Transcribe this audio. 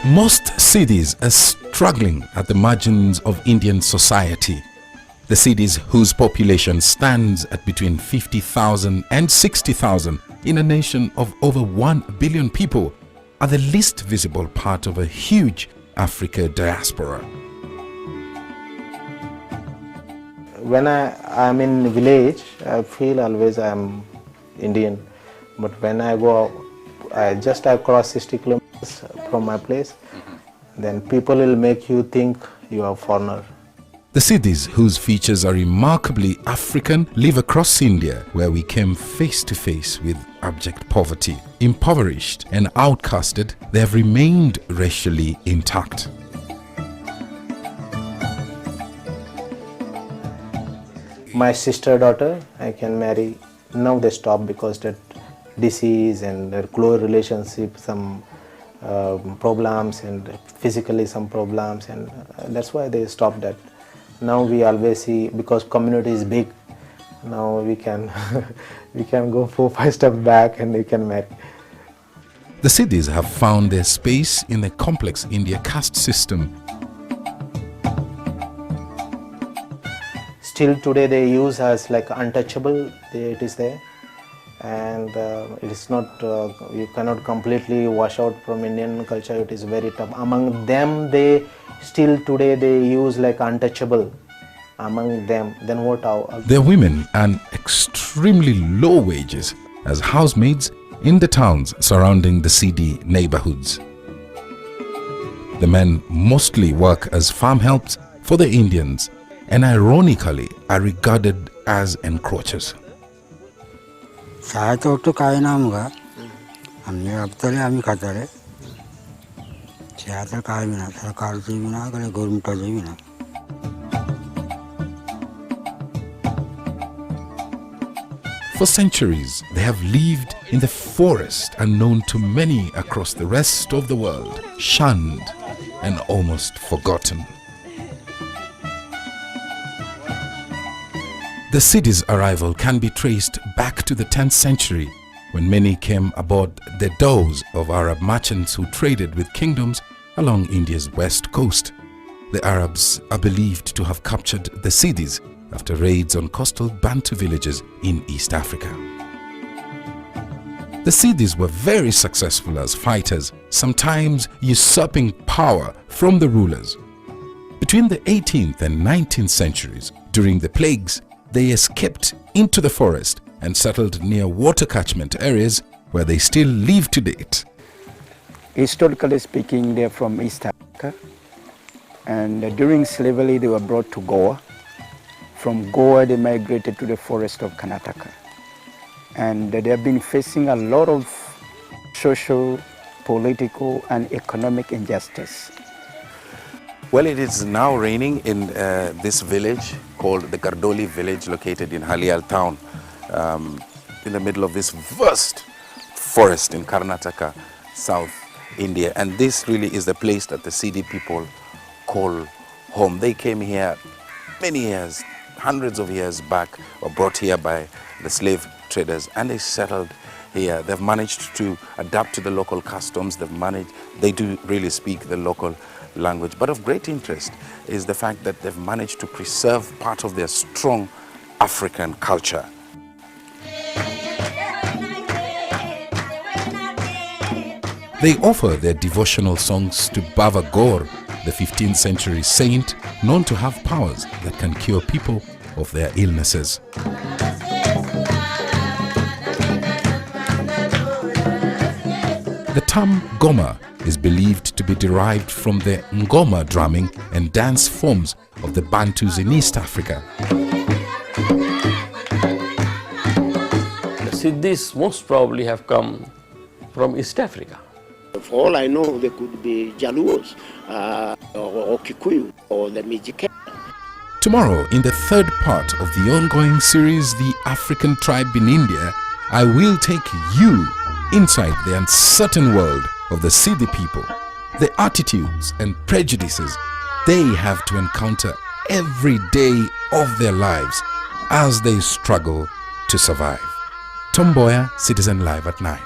Most Siddis are struggling at the margins of Indian society. The Siddis, whose population stands at between 50,000 and 60,000 in a nation of over 1 billion people, are the least visible part of a huge Africa diaspora. When I'm in village, I feel always I'm Indian. But when I go, I cross 60 kilometers from my place, then people will make you think you are a foreigner. The Siddis, whose features are remarkably African, live across India, where we came face to face with abject poverty. Impoverished and outcasted, they have remained racially intact. My sister daughter, I can marry. Now they stop because that disease and their close relationship, some problems, and physically some problems, and that's why they stopped that. Now we always see, because community is big, now we can we can go 4-5 steps back and we can marry. The Siddis have found their space in the complex India caste system. Still today they use as like untouchable, it is there, and it is not, you cannot completely wash out from Indian culture, it is very tough. Among them, they still today they use like untouchable among them. Then what? Their women earn extremely low wages as housemaids in the towns surrounding the Siddi neighborhoods. The men mostly work as farm helps for the Indians and ironically are regarded as encroachers. For centuries, they have lived in the forest, unknown to many across the rest of the world, shunned and almost forgotten. The Siddis' arrival can be traced back to the 10th century, when many came aboard the dhows of Arab merchants who traded with kingdoms along India's west coast. The Arabs are believed to have captured the Siddis after raids on coastal Bantu villages in East Africa. The Siddis were very successful as fighters, sometimes usurping power from the rulers. Between the 18th and 19th centuries, during the plagues, they escaped into the forest and settled near water catchment areas where they still live to date. Historically speaking, they are from East Africa, and during slavery they were brought to Goa. From Goa they migrated to the forest of Karnataka, and they have been facing a lot of social, political and economic injustice. Well, it is now raining in this village called the Gardoli village, located in Halial town, in the middle of this vast forest in Karnataka, South India. And this really is the place that the Siddi people call home. They came here many years, hundreds of years back, were brought here by the slave traders, and they settled here. They've managed to adapt to the local customs. They do really speak the local language. But of great interest is the fact that they've managed to preserve part of their strong African culture. They offer their devotional songs to Baba Gaur, the 15th century saint known to have powers that can cure people of their illnesses. The term Goma is believed to be derived from the Ngoma drumming and dance forms of the Bantus in East Africa. The Siddis most probably have come from East Africa. For all I know, they could be Jaluos, or Kikuyu, or the Mijike. Tomorrow, in the third part of the ongoing series, The African Tribe in India, I will take you inside the uncertain world of the Siddi people, the attitudes and prejudices they have to encounter every day of their lives as they struggle to survive. Mboya, Citizen Live at 9.